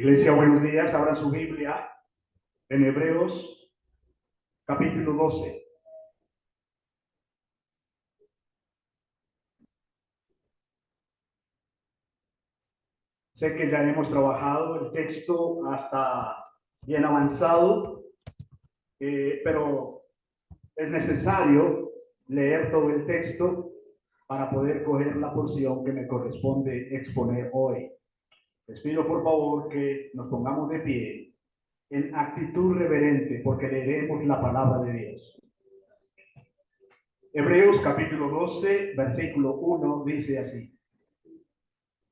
Iglesia, buenos días. Abra su Biblia en Hebreos capítulo 12. Sé que ya hemos trabajado el texto hasta bien avanzado, pero es necesario leer todo el texto para poder coger la porción que me corresponde exponer hoy. Les pido por favor que nos pongamos de pie en actitud reverente porque leeremos la palabra de Dios. Hebreos capítulo 12, versículo 1 dice así: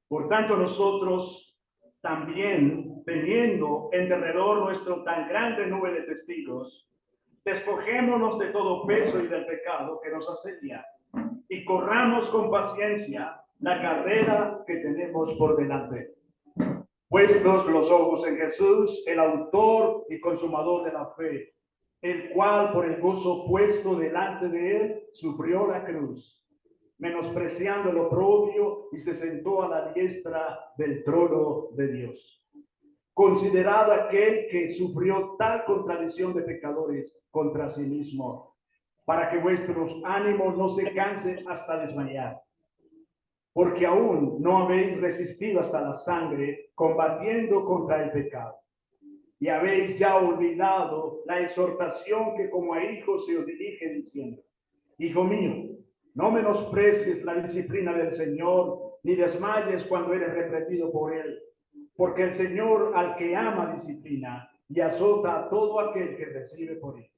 Por tanto nosotros también, teniendo en derredor nuestro tan grande nube de testigos, despojémonos de todo peso y del pecado que nos asedia, y corramos con paciencia la carrera que tenemos por delante. Puestos los ojos en Jesús, el autor y consumador de la fe, el cual por el gozo puesto delante de él sufrió la cruz, menospreciando el oprobio, y se sentó a la diestra del trono de Dios. Considerad aquel que sufrió tal contradicción de pecadores contra sí mismo, para que vuestros ánimos no se cansen hasta desmayar. Porque aún no habéis resistido hasta la sangre, combatiendo contra el pecado. Y habéis ya olvidado la exhortación que como a hijos se os dirige, diciendo: Hijo mío, no menosprecies la disciplina del Señor, ni desmayes cuando eres reprendido por él. Porque el Señor al que ama disciplina, y azota a todo aquel que recibe por él.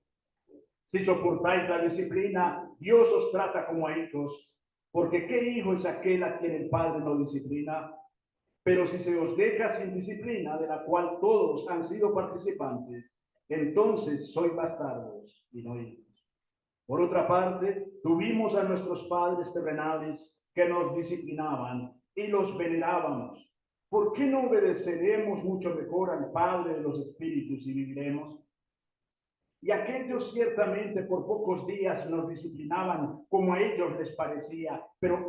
Si soportáis la disciplina, Dios os trata como a hijos. Porque ¿qué hijo es aquel a quien el Padre no disciplina? Pero si se os deja sin disciplina, de la cual todos han sido participantes, entonces sois bastardos y no hijos. Por otra parte, tuvimos a nuestros padres terrenales que nos disciplinaban y los venerábamos. ¿Por qué no obedeceremos mucho mejor al Padre de los Espíritus y viviremos? Y aquellos ciertamente por pocos días nos disciplinaban como a ellos les parecía, pero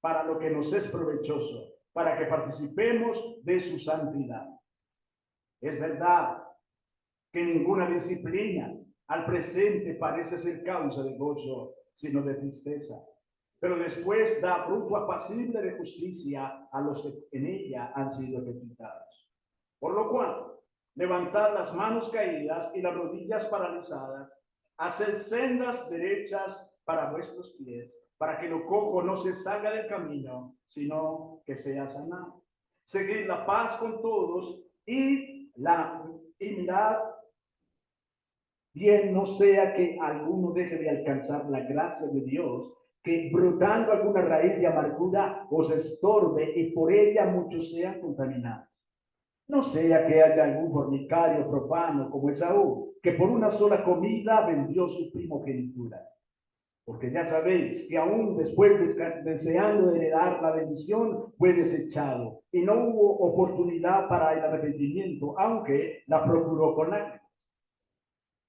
para lo que nos es provechoso, para que participemos de su santidad. Es verdad que ninguna disciplina al presente parece ser causa de gozo, sino de tristeza, pero después da fruto apacible de justicia a los que en ella han sido ejercitados. Por lo cual, levantad las manos caídas y las rodillas paralizadas, haced sendas derechas para vuestros pies, para que lo cojo no se salga del camino, sino que sea sanado. Seguid la paz con todos y mirad bien, no sea que alguno deje de alcanzar la gracia de Dios, que brotando alguna raíz de amargura os estorbe y por ella muchos sean contaminados. No sea que haya algún fornicario profano como Esaú, que por una sola comida vendió su primogenitura. Porque ya sabéis que aún después deseando heredar la bendición, fue desechado, y no hubo oportunidad para el arrepentimiento, aunque la procuró con lágrimas.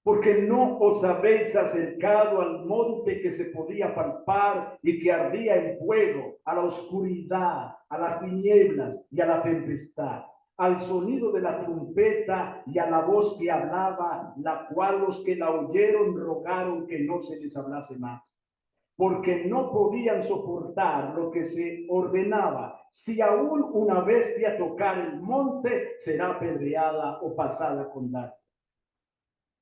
Porque no os habéis acercado al monte que se podía palpar y que ardía en fuego, a la oscuridad, a las tinieblas y a la tempestad, al sonido de la trompeta y a la voz que hablaba, la cual los que la oyeron rogaron que no se les hablase más, porque no podían soportar lo que se ordenaba. Si aún una bestia tocar el monte, será apedreada o pasada con dardo.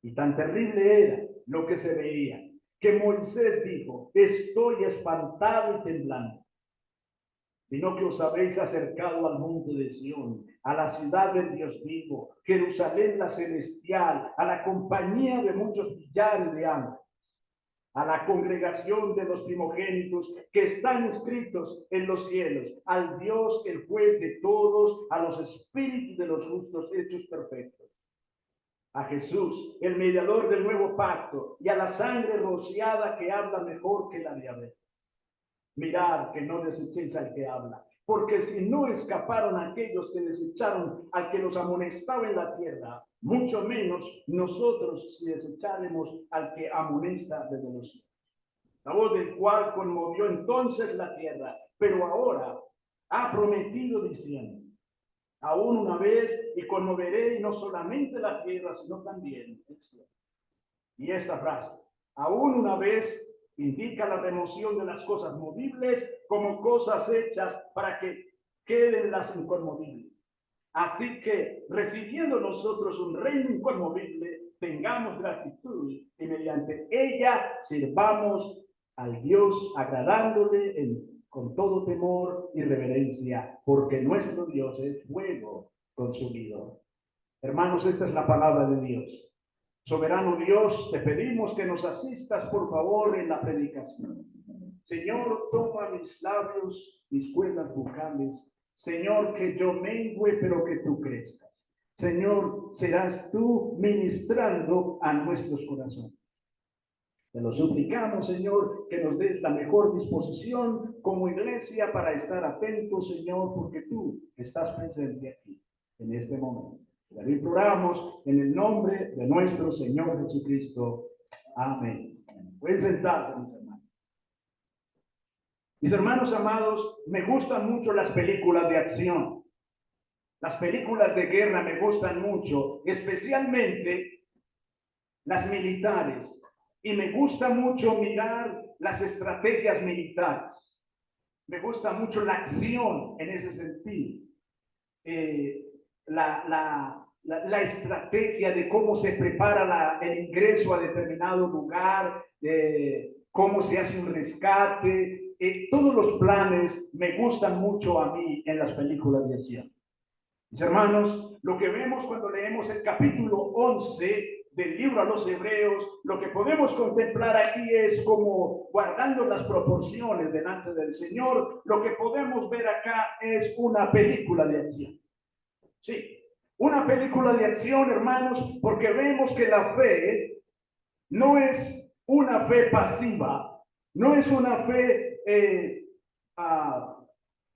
Y tan terrible era lo que se veía, que Moisés dijo: estoy espantado y temblando. Sino que os habéis acercado al monte de Sión, a la ciudad del Dios vivo, Jerusalén la celestial, a la compañía de muchos millares de ángeles, a la congregación de los primogénitos que están inscritos en los cielos, al Dios, el juez de todos, a los espíritus de los justos hechos perfectos, a Jesús, el mediador del nuevo pacto, y a la sangre rociada que habla mejor que la de Abel. Mirad que no desechéis al que habla, porque si no escaparon aquellos que desecharon al que los amonestaba en la tierra, mucho menos nosotros si desecharemos al que amonesta desde los cielos. La voz del cual conmovió entonces la tierra, pero ahora ha prometido diciendo: Aún una vez, y conmoveré no solamente la tierra, sino también el cielo. Y esta frase, aún una vez, indica la remoción de las cosas movibles como cosas hechas para que queden las inconmovibles. Así que, recibiendo nosotros un reino inconmovible, tengamos gratitud y mediante ella sirvamos al Dios agradándole con todo temor y reverencia, porque nuestro Dios es fuego consumidor. Hermanos, esta es la palabra de Dios. Soberano Dios, te pedimos que nos asistas, por favor, en la predicación. Señor, toma mis labios, mis cuerdas vocales. Señor, que yo mengüe, pero que tú crezcas. Señor, serás tú ministrando a nuestros corazones. Te lo suplicamos, Señor, que nos des la mejor disposición como iglesia para estar atentos, Señor, porque tú estás presente aquí, en este momento. Te lo imploramos en el nombre de nuestro Señor Jesucristo. Amén. Pueden sentarse, mis hermanos. Mis hermanos amados, me gustan mucho las películas de acción. Las películas de guerra me gustan mucho, especialmente las militares. Y me gusta mucho mirar las estrategias militares. Me gusta mucho la acción en ese sentido. La estrategia de cómo se prepara el ingreso a determinado lugar, cómo se hace un rescate. Todos los planes me gustan mucho a mí en las películas de acción. Mis hermanos, lo que vemos cuando leemos el capítulo 11 del libro a los Hebreos, lo que podemos contemplar aquí es como, guardando las proporciones delante del Señor, lo que podemos ver acá es una película de acción. Sí, una película de acción, hermanos, porque vemos que la fe no es una fe pasiva, no es una fe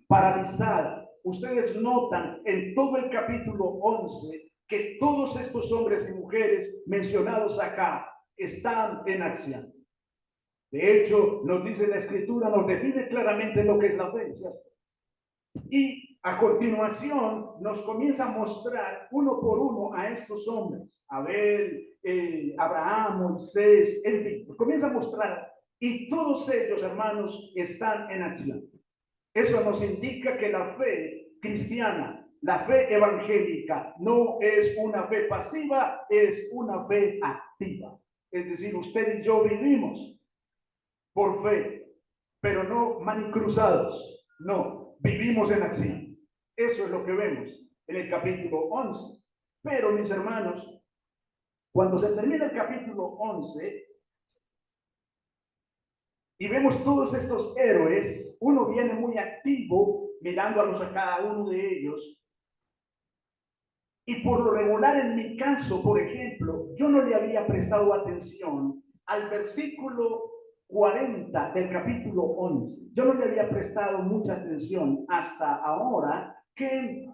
paralizada. Ustedes notan en todo el capítulo 11 que todos estos hombres y mujeres mencionados acá están en acción. De hecho, nos dice la Escritura, nos define claramente lo que es la fe, ¿cierto? Y a continuación nos comienza a mostrar uno por uno a estos hombres, Abel, Abraham, Moisés, en fin, nos comienza a mostrar, y todos ellos, hermanos, están en acción. Eso nos indica que la fe cristiana, la fe evangélica, no es una fe pasiva, es una fe activa. Es decir, usted y yo vivimos por fe, pero no manicruzados, no, vivimos en acción. Eso es lo que vemos en el capítulo 11. Pero, mis hermanos, cuando se termina el capítulo 11, y vemos todos estos héroes, uno viene muy activo mirándolos a cada uno de ellos. Y por lo regular en mi caso, por ejemplo, yo no le había prestado atención al versículo 40 del capítulo 11. Yo no le había prestado mucha atención hasta ahora que,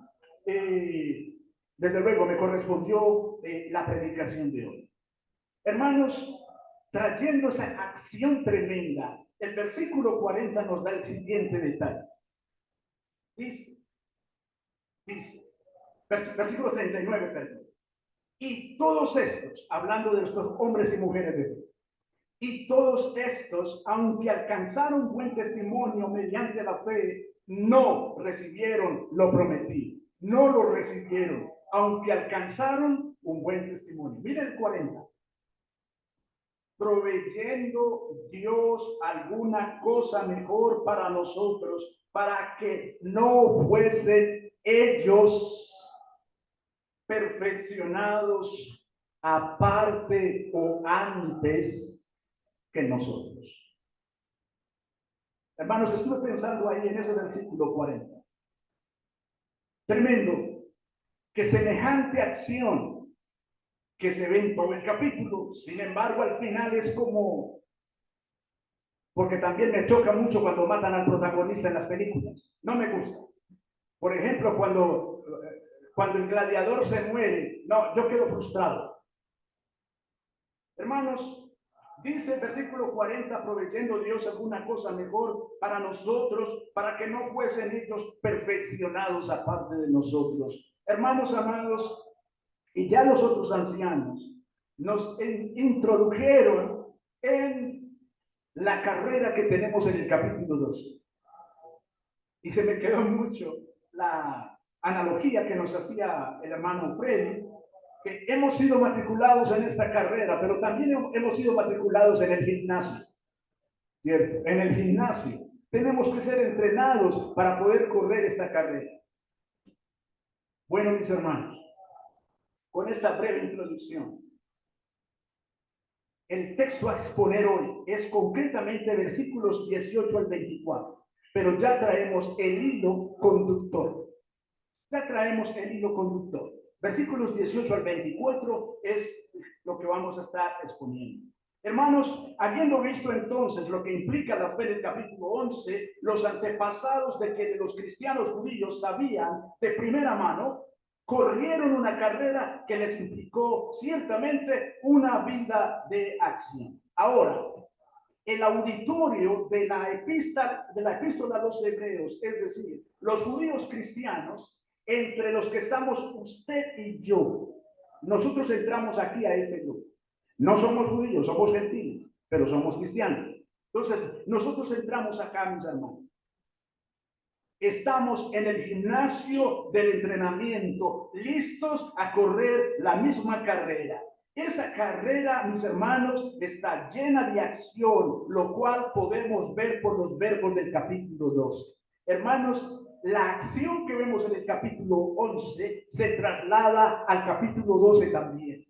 desde luego, me correspondió la predicación de hoy. Hermanos, trayendo esa acción tremenda, el versículo 40 nos da el siguiente detalle. Dice, versículo 39, perdón. Y todos estos, hablando de estos hombres y mujeres de fe, y todos estos, aunque alcanzaron buen testimonio mediante la fe, no recibieron lo prometido. No lo recibieron, aunque alcanzaron un buen testimonio. Miren el 40. Proveyendo Dios alguna cosa mejor para nosotros, para que no fuesen ellos perfeccionados aparte o antes que nosotros. Hermanos, estuve pensando ahí en ese versículo 40. Tremendo, que semejante acción que se ve en todo el capítulo, sin embargo, al final es como, porque también me choca mucho cuando matan al protagonista en las películas. No me gusta. Por ejemplo, cuando el gladiador se muere, no, yo quedo frustrado. Hermanos, Dice el versículo 40, proveyendo Dios alguna cosa mejor para nosotros, para que no fuesen ellos perfeccionados aparte de nosotros. Hermanos amados, y ya los otros ancianos nos introdujeron en la carrera que tenemos en el capítulo 2. Y se me quedó mucho la analogía que nos hacía el hermano Freddy, que hemos sido matriculados en esta carrera, pero también hemos sido matriculados en el gimnasio, ¿cierto? En el gimnasio tenemos que ser entrenados para poder correr esta carrera. Bueno, mis hermanos, con esta breve introducción, el texto a exponer hoy es concretamente versículos 18 al 24, pero ya traemos el hilo conductor. Ya traemos el hilo conductor. Versículos 18 al 24 es lo que vamos a estar exponiendo. Hermanos, habiendo visto entonces lo que implica la fe del capítulo 11, los antepasados de los cristianos judíos sabían de primera mano, corrieron una carrera que les implicó ciertamente una vida de acción. Ahora, el auditorio de la epístola a los hebreos, es decir, los judíos cristianos, entre los que estamos usted y yo, nosotros entramos aquí a este grupo. No somos judíos, somos gentiles, pero somos cristianos. Entonces, nosotros entramos acá, mis hermanos. Estamos en el gimnasio del entrenamiento, listos a correr la misma carrera. Esa carrera, mis hermanos, está llena de acción, lo cual podemos ver por los verbos del capítulo 2. Hermanos, la acción que vemos en el capítulo 11 se traslada al capítulo 12 también.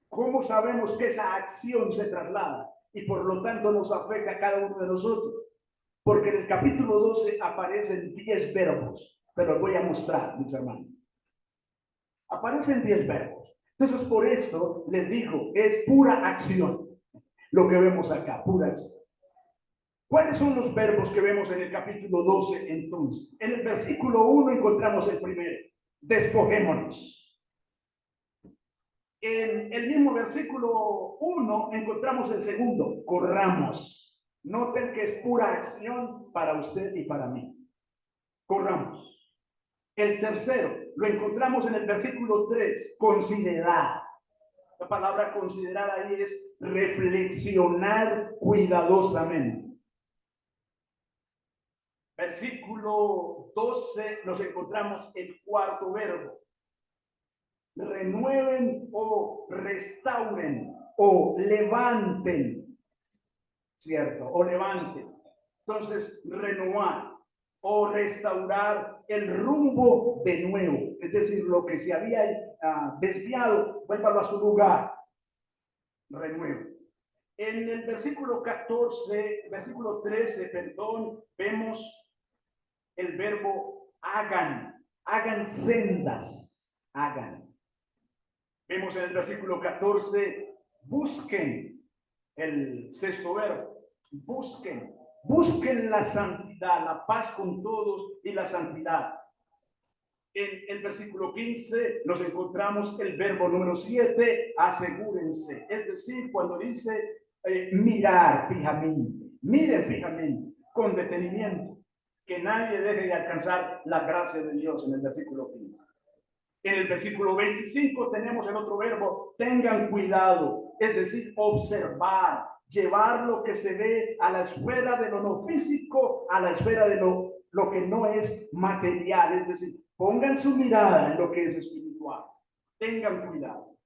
¿Cómo sabemos que esa acción se traslada y por lo tanto nos afecta a cada uno de nosotros? Porque en el capítulo 12 aparecen 10 verbos. Te los voy a mostrar, mis hermanos. Aparecen 10 verbos. Entonces, por esto les digo, es pura acción lo que vemos acá, pura acción. ¿Cuáles son los verbos que vemos en el capítulo 12 entonces? En el versículo 1 encontramos el primero, despojémonos. En el mismo versículo 1 encontramos el segundo, corramos. Noten que es pura acción para usted y para mí. Corramos. El tercero lo encontramos en el versículo 3, considerar. La palabra considerar ahí es reflexionar cuidadosamente. Versículo 12 nos encontramos el cuarto verbo. Renueven o restauren o levanten. ¿Cierto? O levanten. Entonces, renovar o restaurar el rumbo de nuevo. Es decir, lo que se había desviado, vuélvalo a su lugar. Renuevo. En el versículo 13, perdón, vemos el verbo hagan sendas, hagan. Vemos en el versículo 14, busquen, el sexto verbo, busquen la santidad, la paz con todos y la santidad. En el versículo 15 nos encontramos el verbo número 7, asegúrense. Es decir, cuando dice mirar fijamente, miren fijamente, con detenimiento, que nadie deje de alcanzar la gracia de Dios en el versículo 15. En el versículo 25 tenemos el otro verbo, tengan cuidado, es decir, observar, llevar lo que se ve a la esfera de lo no físico, a la esfera de lo que no es material, es decir, pongan su mirada en lo que es espiritual, tengan cuidado.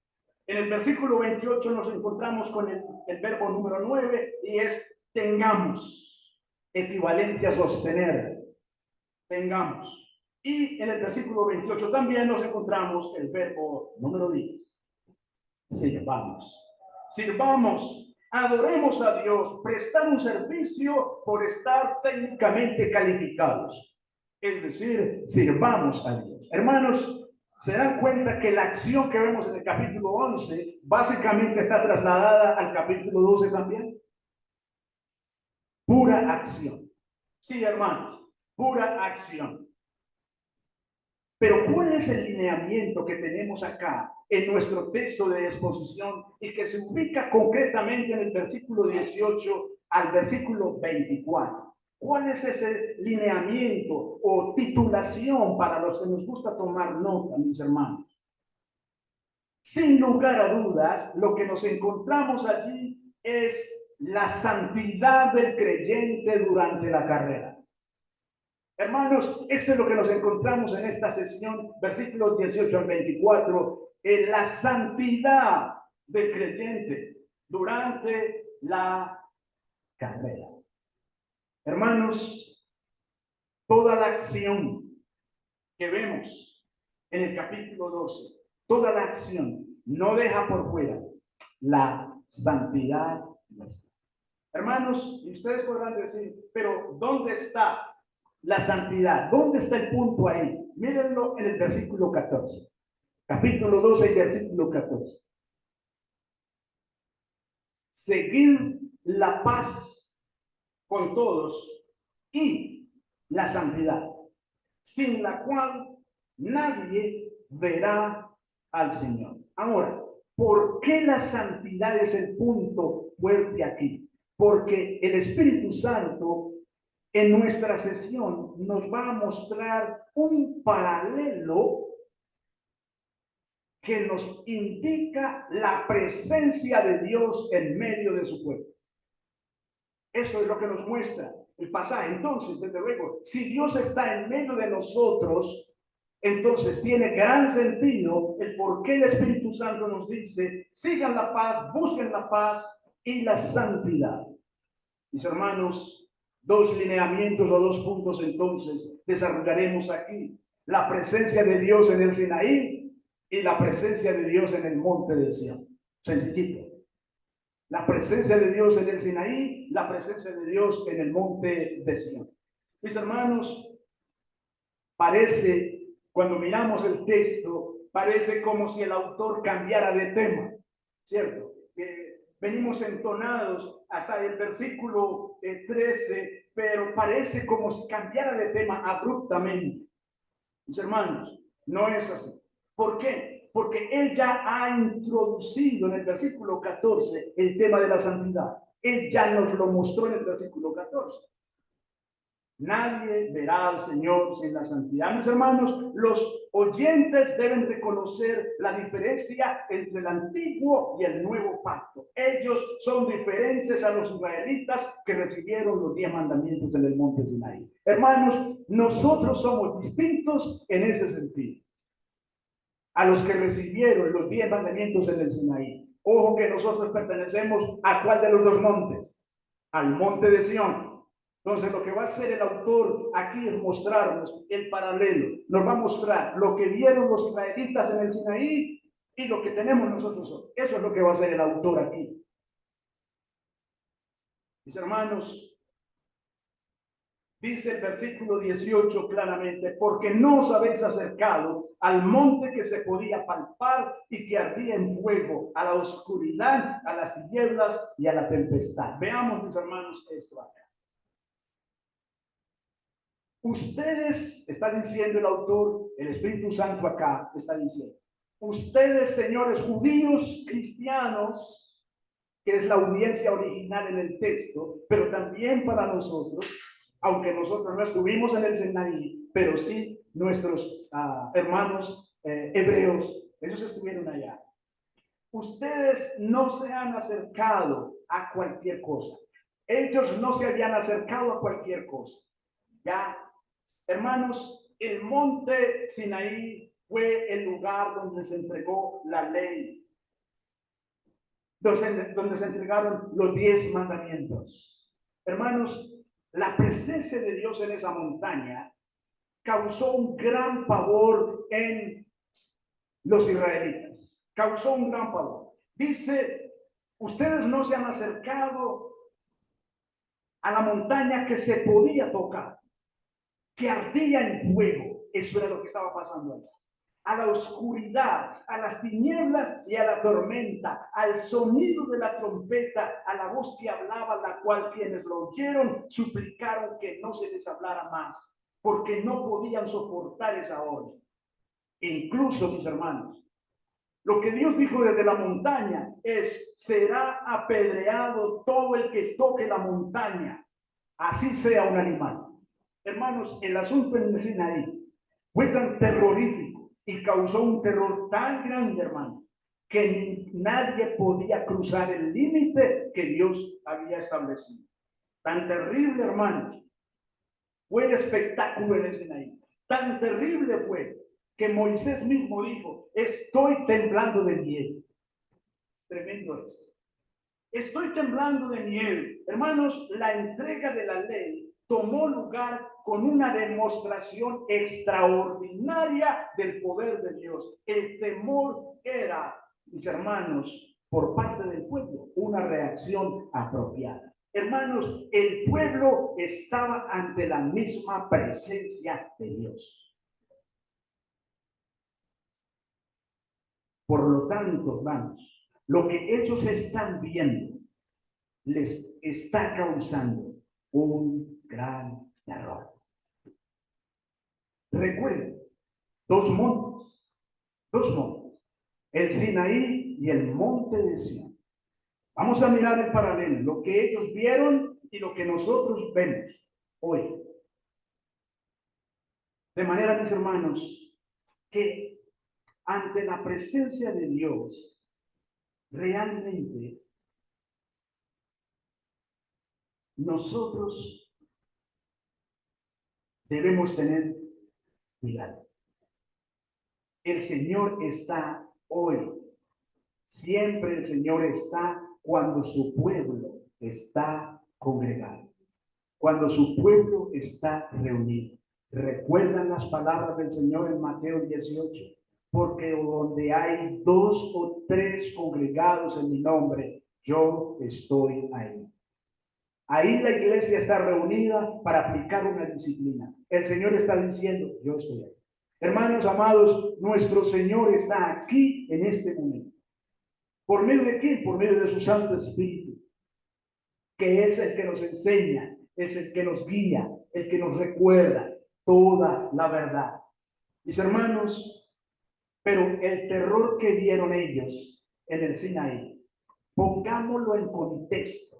En el versículo 28 nos encontramos con el verbo número 9 y es tengamos, equivalente a sostener, tengamos. Y en el versículo 28 también nos encontramos el verbo número 10. Sirvamos. Sirvamos, adoremos a Dios, prestar un servicio por estar técnicamente calificados. Es decir, sirvamos a Dios. Hermanos, se dan cuenta que la acción que vemos en el capítulo 11 básicamente está trasladada al capítulo 12 también. Pura acción. Sí, hermanos, pura acción. Pero ¿cuál es el lineamiento que tenemos acá en nuestro texto de exposición y que se ubica concretamente en el versículo 18 al versículo 24? ¿Cuál es ese lineamiento o titulación para los que nos gusta tomar nota, mis hermanos? Sin lugar a dudas, lo que nos encontramos allí es la santidad del creyente durante la carrera. Hermanos, esto es lo que nos encontramos en esta sesión, versículos 18 al 24, en la santidad del creyente durante la carrera. Hermanos, toda la acción que vemos en el capítulo 12, toda la acción no deja por fuera la santidad nuestra. Hermanos, y ustedes podrán decir, pero ¿dónde está la santidad? ¿Dónde está el punto ahí? Mírenlo en el versículo 14. Capítulo 12 y versículo 14. Seguir la paz con todos y la santidad, sin la cual nadie verá al Señor. Ahora, ¿por qué la santidad es el punto fuerte aquí? Porque el Espíritu Santo en nuestra sesión nos va a mostrar un paralelo que nos indica la presencia de Dios en medio de su pueblo. Eso es lo que nos muestra el pasaje. Entonces, desde luego, si Dios está en medio de nosotros, entonces tiene gran sentido el por qué el Espíritu Santo nos dice, sigan la paz, busquen la paz y la santidad. Mis hermanos, dos lineamientos o dos puntos entonces desarrollaremos aquí. La presencia de Dios en el Sinaí y la presencia de Dios en el monte de Sión. Sencillito. La presencia de Dios en el Sinaí, la presencia de Dios en el monte de Sión. Mis hermanos, parece, cuando miramos el texto, parece como si el autor cambiara de tema, ¿cierto? Venimos entonados hasta el versículo 13, pero parece como si cambiara de tema abruptamente. Mis hermanos, no es así. ¿Por qué? Porque él ya ha introducido en el versículo 14 el tema de la santidad. Él ya nos lo mostró en el versículo 14. Nadie verá al Señor sin la santidad. Mis hermanos, los oyentes deben reconocer la diferencia entre el antiguo y el nuevo pacto. Ellos son diferentes a los israelitas que recibieron los 10 mandamientos en el monte Sinaí. Hermanos, nosotros somos distintos en ese sentido a los que recibieron los 10 mandamientos en el Sinaí. Ojo que nosotros pertenecemos a cuál de los dos montes, al monte de Sión. Entonces, lo que va a hacer el autor aquí es mostrarnos el paralelo. Nos va a mostrar lo que vieron los israelitas en el Sinaí y lo que tenemos nosotros hoy. Eso es lo que va a hacer el autor aquí. Mis hermanos, dice el versículo 18 claramente, porque no os habéis acercado al monte que se podía palpar y que ardía en fuego, a la oscuridad, a las tinieblas y a la tempestad. Veamos, mis hermanos, esto acá. Ustedes, está diciendo el autor, el Espíritu Santo acá está diciendo, ustedes, señores judíos cristianos, que es la audiencia original en el texto, pero también para nosotros, aunque nosotros no estuvimos en el Sinaí, pero sí nuestros hermanos hebreos, ellos estuvieron allá. Ustedes no se han acercado a cualquier cosa. Ellos no se habían acercado a cualquier cosa. Ya, hermanos, el monte Sinaí fue el lugar donde se entregó la ley, donde se entregaron los 10 mandamientos. Hermanos, la presencia de Dios en esa montaña causó un gran pavor en los israelitas. Causó un gran pavor. Dice, ustedes no se han acercado a la montaña que se podía tocar, que ardía en fuego. Eso era lo que estaba pasando allá. A la oscuridad, a las tinieblas y a la tormenta, al sonido de la trompeta, a la voz que hablaba, la cual quienes lo oyeron suplicaron que no se les hablara más, porque no podían soportar esa voz. Incluso, mis hermanos, lo que Dios dijo desde la montaña es, será apedreado todo el que toque la montaña, así sea un animal. Hermanos, el asunto en el Sinaí fue tan terrorífico y causó un terror tan grande, hermanos, que nadie podía cruzar el límite que Dios había establecido. Tan terrible, hermanos, fue el espectáculo en el Sinaí. Tan terrible fue que Moisés mismo dijo, estoy temblando de miedo. Tremendo esto. Estoy temblando de miedo. Hermanos, la entrega de la ley tomó lugar con una demostración extraordinaria del poder de Dios. El temor era, mis hermanos, por parte del pueblo, una reacción apropiada. Hermanos, el pueblo estaba ante la misma presencia de Dios. Por lo tanto, hermanos, lo que ellos están viendo les está causando un gran terror. Recuerden, dos montes, el Sinaí y el monte de Sión. Vamos a mirar el paralelo, lo que ellos vieron y lo que nosotros vemos hoy. De manera, mis hermanos, que ante la presencia de Dios, realmente nosotros debemos tener cuidado. El Señor está hoy. Siempre el Señor está cuando su pueblo está congregado, cuando su pueblo está reunido. ¿Recuerdan las palabras del Señor en Mateo 18? Porque donde hay 2 o 3 congregados en mi nombre, yo estoy ahí. Ahí la iglesia está reunida para aplicar una disciplina. El Señor está diciendo, yo estoy ahí. Hermanos amados, nuestro Señor está aquí en este momento. ¿Por medio de qué? Por medio de su Santo Espíritu, que es el que nos enseña, es el que nos guía, el que nos recuerda toda la verdad. Mis hermanos, pero el terror que vieron ellos en el Sinaí, pongámoslo en contexto.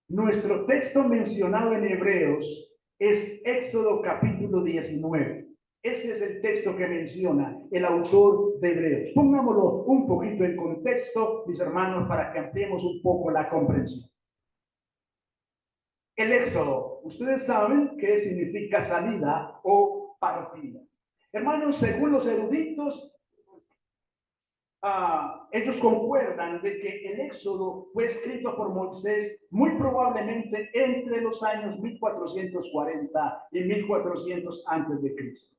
Nuestro texto mencionado en Hebreos es Éxodo capítulo 19. Ese es el texto que menciona el autor de Hebreos. Pongámoslo un poquito en contexto, mis hermanos, para que ampliemos un poco la comprensión. El Éxodo, ustedes saben qué significa salida o partida. Hermanos, según los eruditos, ellos concuerdan de que el Éxodo fue escrito por Moisés muy probablemente entre los años 1440 y 1400 antes de Cristo.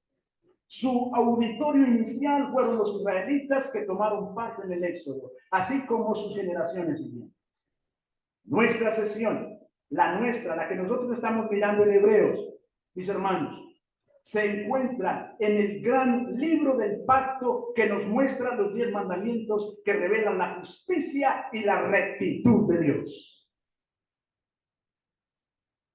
Su auditorio inicial fueron los israelitas que tomaron parte en el Éxodo, así como sus generaciones siguientes. Nuestra sesión, la nuestra, la que nosotros estamos mirando en Hebreos, mis hermanos, se encuentra en el gran libro del pacto que nos muestra los 10 mandamientos que revelan la justicia y la rectitud de Dios.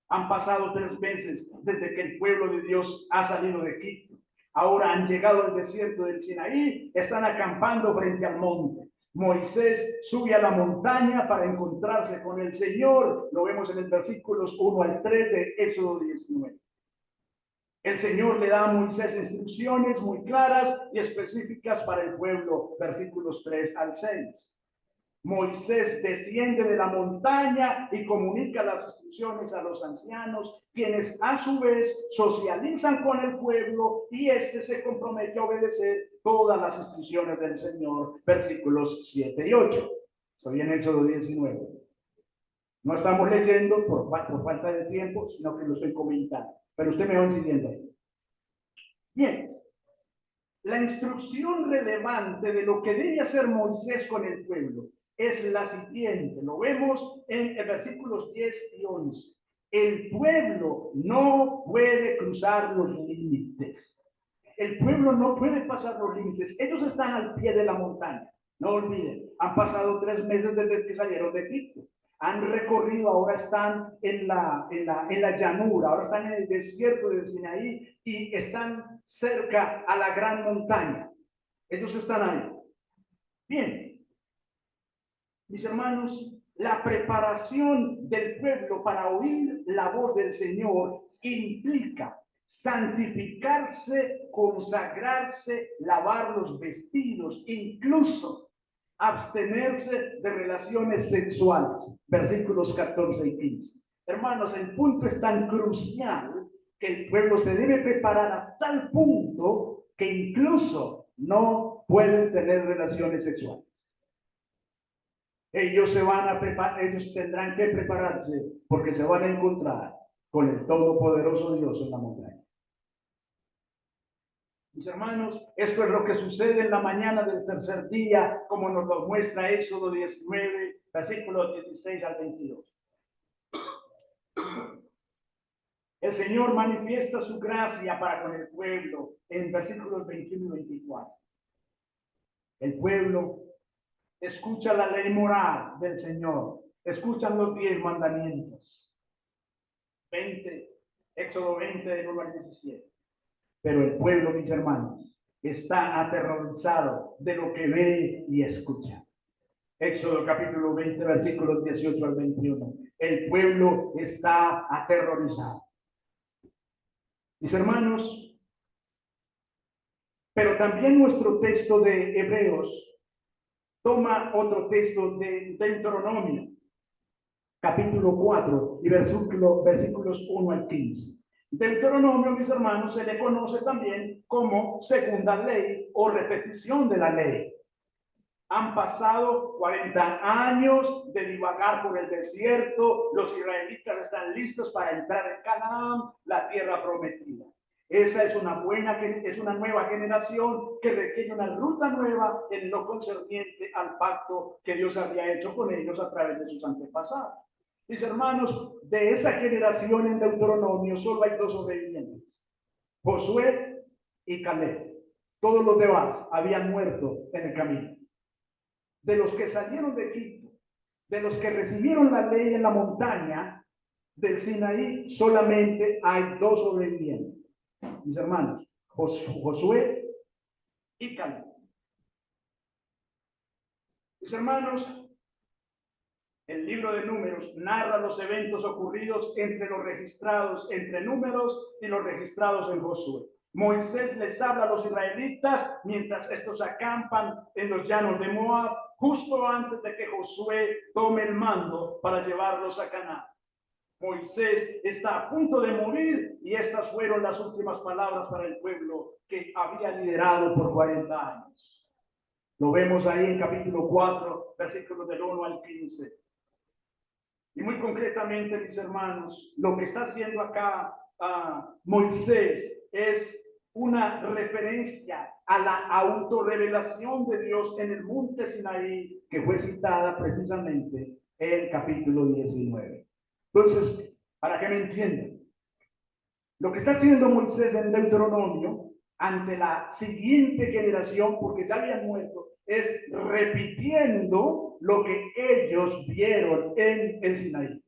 Han pasado 3 meses desde que el pueblo de Dios ha salido de Egipto. Ahora han llegado al desierto del Sinaí, están acampando frente al monte. Moisés sube a la montaña para encontrarse con el Señor. Lo vemos en el versículos 1 al 3 de Éxodo 19. El Señor le da a Moisés instrucciones muy claras y específicas para el pueblo, versículos 3 al 6. Moisés desciende de la montaña y comunica las instrucciones a los ancianos, quienes a su vez socializan con el pueblo y éste se compromete a obedecer todas las instrucciones del Señor, versículos 7 y 8. Estoy en Éxodo 19. No estamos leyendo por falta de tiempo, sino que lo estoy comentando. Pero usted me va siguiendo ahí. Bien, la instrucción relevante de lo que debe hacer Moisés con el pueblo es la siguiente. Lo vemos en versículos 10 y 11. El pueblo no puede cruzar los límites. El pueblo no puede pasar los límites. Ellos están al pie de la montaña. No olviden, han pasado 3 meses desde que salieron de Egipto. han recorrido, ahora están en la llanura, ahora están en el desierto de Sinaí y están cerca a la gran montaña. Ellos están ahí. Bien, mis hermanos, la preparación del pueblo para oír la voz del Señor implica santificarse, consagrarse, lavar los vestidos, incluso abstenerse de relaciones sexuales. Versículos 14 y 15. Hermanos, el punto es tan crucial que el pueblo se debe preparar a tal punto que incluso no pueden tener relaciones sexuales. Ellos ellos tendrán que prepararse porque se van a encontrar con el Todopoderoso Dios en la montaña. Mis hermanos, esto es lo que sucede en la mañana del tercer día, como nos lo muestra Éxodo 19, versículos 16 al 22. El Señor manifiesta su gracia para con el pueblo en versículos 21 y 24. El pueblo escucha la ley moral del Señor, escuchan los 10 mandamientos. Éxodo 20, del 1 al 17. Pero el pueblo, mis hermanos, está aterrorizado de lo que ve y escucha. Éxodo capítulo 20, versículos 18 al 21. El pueblo está aterrorizado. Mis hermanos, pero también nuestro texto de Hebreos toma otro texto de Deuteronomio, capítulo 4 y versículos 1 al 15. Deuteronomio, mis hermanos, se le conoce también como segunda ley o repetición de la ley. Han pasado 40 años de divagar por el desierto. Los israelitas están listos para entrar en Canaán, la tierra prometida. Esa es una nueva generación que requiere una ruta nueva en lo concerniente al pacto que Dios había hecho con ellos a través de sus antepasados. Mis hermanos, de esa generación en Deuteronomio solo hay 2 sobrevivientes: Josué y Caleb. Todos los demás habían muerto en el camino. De los que salieron de Egipto, de los que recibieron la ley en la montaña del Sinaí, solamente hay 2 sobrevivientes. Mis hermanos, Josué y Caleb. Mis hermanos, el libro de Números narra los eventos ocurridos entre Números y los registrados en Josué. Moisés les habla a los israelitas mientras estos acampan en los llanos de Moab, justo antes de que Josué tome el mando para llevarlos a Canaán. Moisés está a punto de morir y estas fueron las últimas palabras para el pueblo que había liderado por 40 años. Lo vemos ahí en capítulo 4, versículos del 1 al 15. Y muy concretamente, mis hermanos, lo que está haciendo acá Moisés es una referencia a la autorrevelación de Dios en el monte Sinaí, que fue citada precisamente en el capítulo 19. Entonces, para que me entiendan, lo que está haciendo Moisés en Deuteronomio ante la siguiente generación, porque ya habían muerto, es repitiendo lo que ellos vieron en el Sinaí.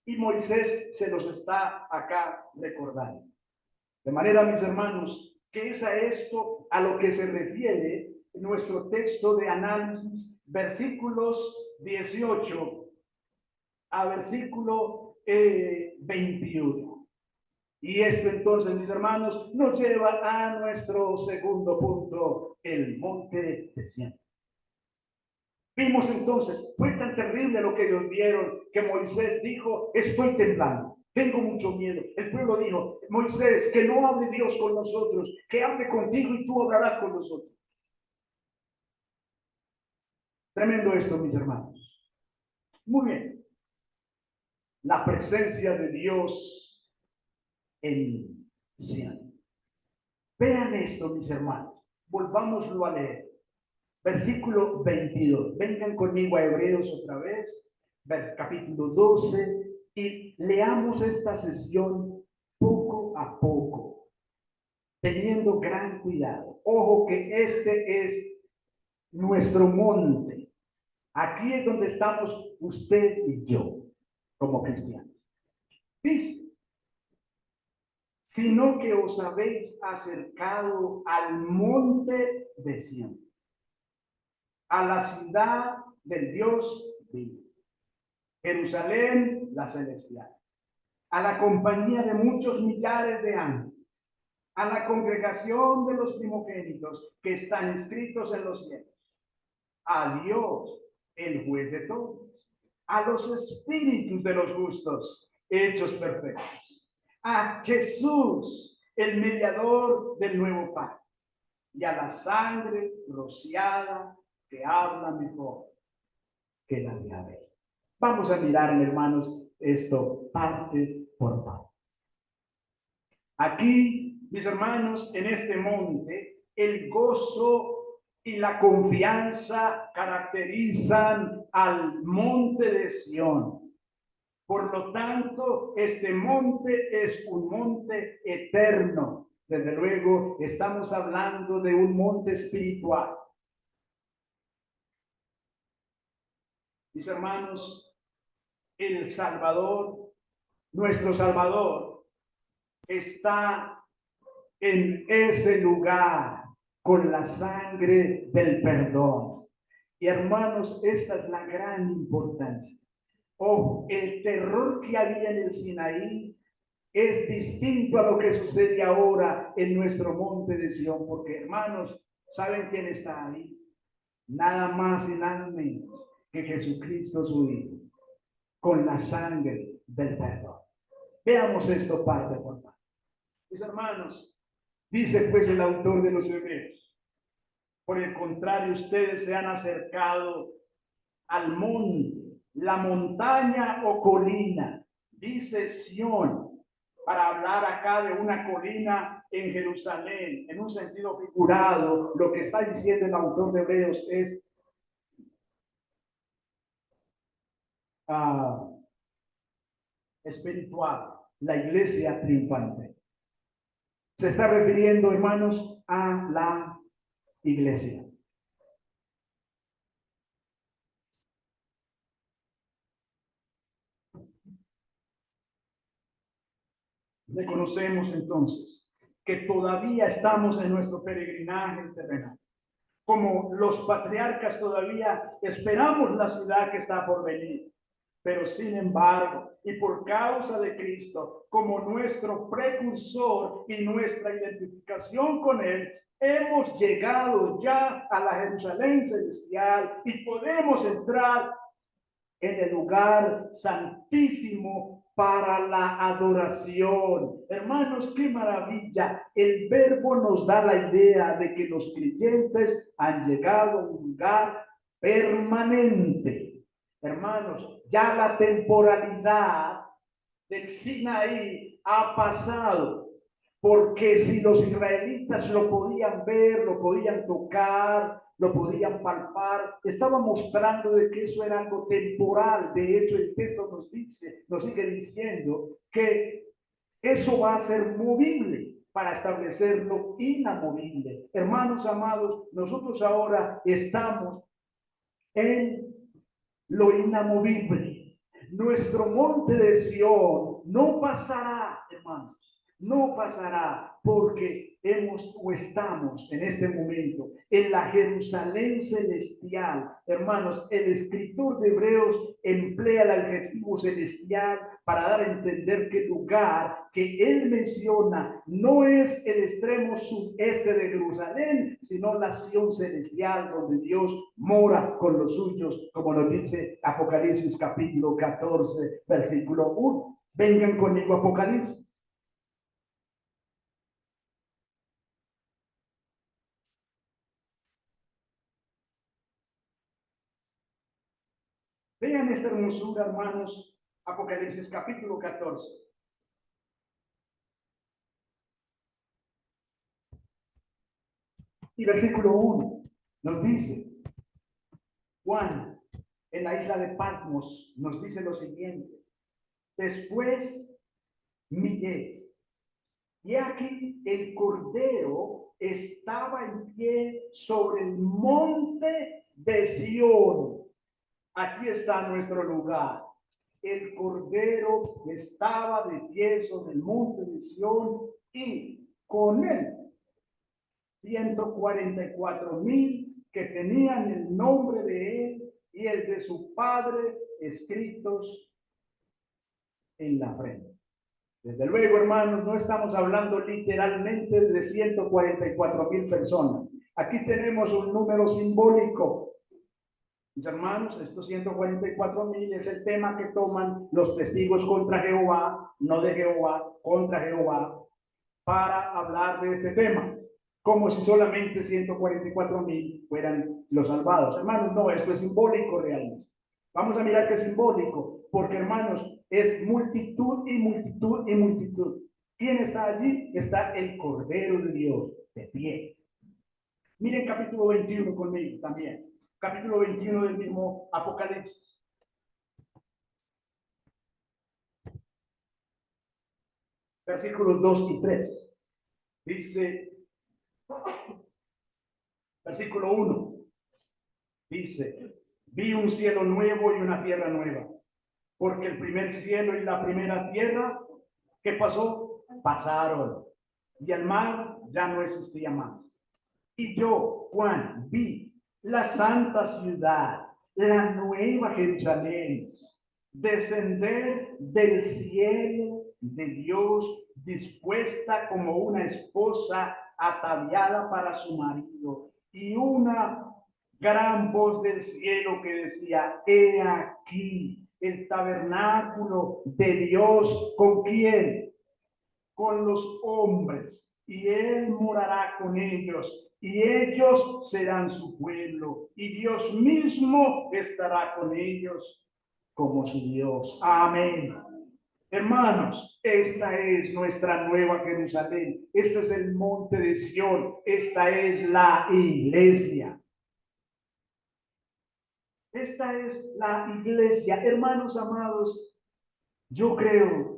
Y Moisés se los está acá recordando. De manera, mis hermanos, que es a esto a lo que se refiere nuestro texto de análisis, versículos 18 a versículo 21. Y esto entonces, mis hermanos, nos lleva a nuestro segundo punto, el monte de Sión. Vimos entonces, fue tan terrible lo que ellos vieron que Moisés dijo: estoy temblando, tengo mucho miedo. El pueblo dijo: Moisés, que no hable Dios con nosotros, que hable contigo y tú hablarás con nosotros. Tremendo esto, mis hermanos. Muy bien. La presencia de Dios en Sión. Vean esto, mis hermanos. Volvámoslo a leer. Versículo 22. Vengan conmigo a Hebreos otra vez, capítulo 12, y leamos esta sesión poco a poco, teniendo gran cuidado. Ojo que este es nuestro monte. Aquí es donde estamos usted y yo. como cristianos. Dice, sino que os habéis acercado al monte de Sión, a la ciudad del Dios vivo, Jerusalén, la celestial, a la compañía de muchos millares de ángeles, a la congregación de los primogénitos que están inscritos en los cielos, a Dios, el juez de todos, a los espíritus de los justos hechos perfectos, a Jesús, el mediador del nuevo pacto, y a la sangre rociada que habla mejor que la de Abel. Vamos a mirar, hermanos, esto parte por parte. Aquí, mis hermanos, en este monte, el gozo y la confianza caracterizan al monte de Sión. Por lo tanto, este monte es un monte eterno. Desde luego, estamos hablando de un monte espiritual. Mis hermanos, el Salvador, nuestro Salvador, está en ese lugar con la sangre del perdón. Y hermanos, esta es la gran importancia. Oh, el terror que había en el Sinaí es distinto a lo que sucede ahora en nuestro monte de Sión, porque hermanos, ¿saben quién está ahí? Nada más y nada menos que Jesucristo su Hijo, con la sangre del perdón. Veamos esto parte por parte. Mis hermanos, dice pues el autor de los Hebreos, por el contrario, ustedes se han acercado al monte, la montaña o colina, dice Sión, para hablar acá de una colina en Jerusalén, en un sentido figurado. Lo que está diciendo el autor de Hebreos es espiritual, la iglesia triunfante. Se está refiriendo, hermanos, a la iglesia. Reconocemos entonces que todavía estamos en nuestro peregrinaje terrenal. Como los patriarcas todavía esperamos la ciudad que está por venir. Pero sin embargo, y por causa de Cristo, como nuestro precursor y nuestra identificación con Él, hemos llegado ya a la Jerusalén celestial y podemos entrar en el lugar santísimo para la adoración. Hermanos, qué maravilla. El verbo nos da la idea de que los creyentes han llegado a un lugar permanente. Hermanos, ya la temporalidad del Sinaí ha pasado. Porque si los israelitas lo podían ver, lo podían tocar, lo podían palpar, estaba mostrando de que eso era algo temporal. De hecho, el texto nos sigue diciendo que eso va a ser movible para establecer lo inamovible. Hermanos amados, nosotros ahora estamos en lo inamovible. Nuestro monte de Sión no pasará, hermanos. No pasará, porque hemos o estamos en este momento en la Jerusalén celestial. Hermanos, el escritor de Hebreos emplea el adjetivo celestial para dar a entender que el lugar que él menciona no es el extremo sudeste de Jerusalén, sino la Sión celestial donde Dios mora con los suyos, como nos dice Apocalipsis capítulo 14, versículo 1. Vengan conmigo a Apocalipsis. Vean esta hermosura, hermanos. Apocalipsis capítulo 14. Y versículo 1 nos dice, Juan, en la isla de Patmos, nos dice lo siguiente: después miré, y aquí el Cordero estaba en pie sobre el monte de Sión. Aquí está nuestro lugar. el Cordero estaba de pie sobre el monte de Sión y con él 144,000 que tenían el nombre de él y el de su padre escritos en la frente. Desde luego, hermanos, no estamos hablando literalmente de 144,000 personas. Aquí tenemos un número simbólico. Mis hermanos, estos 144,000 es el tema que toman los testigos contra Jehová, no de Jehová, contra Jehová, para hablar de este tema, como si solamente 144,000 fueran los salvados. Hermanos, no, esto es simbólico realmente. Vamos a mirar que es simbólico, porque hermanos, es multitud y multitud y multitud. ¿Quién está allí? Está el Cordero de Dios, de pie. Miren capítulo 21 conmigo también. Capítulo 21 del mismo Apocalipsis. Versículos 2 y 3. Dice, versículo 1. Dice, vi un cielo nuevo y una tierra nueva, porque el primer cielo y la primera tierra, ¿qué pasó? Pasaron, y el mar ya no existía más. Y yo, Juan, vi la santa ciudad, la nueva Jerusalén, descender del cielo de Dios, dispuesta como una esposa ataviada para su marido, y una gran voz del cielo que decía, he aquí el tabernáculo de Dios, ¿con quién? Con los hombres, y él morará con ellos, y ellos serán su pueblo, y Dios mismo estará con ellos como su Dios. Amén. Hermanos, esta es nuestra nueva Jerusalén, este es el monte de Sión, esta es la iglesia. Esta es la iglesia. Hermanos amados, yo creo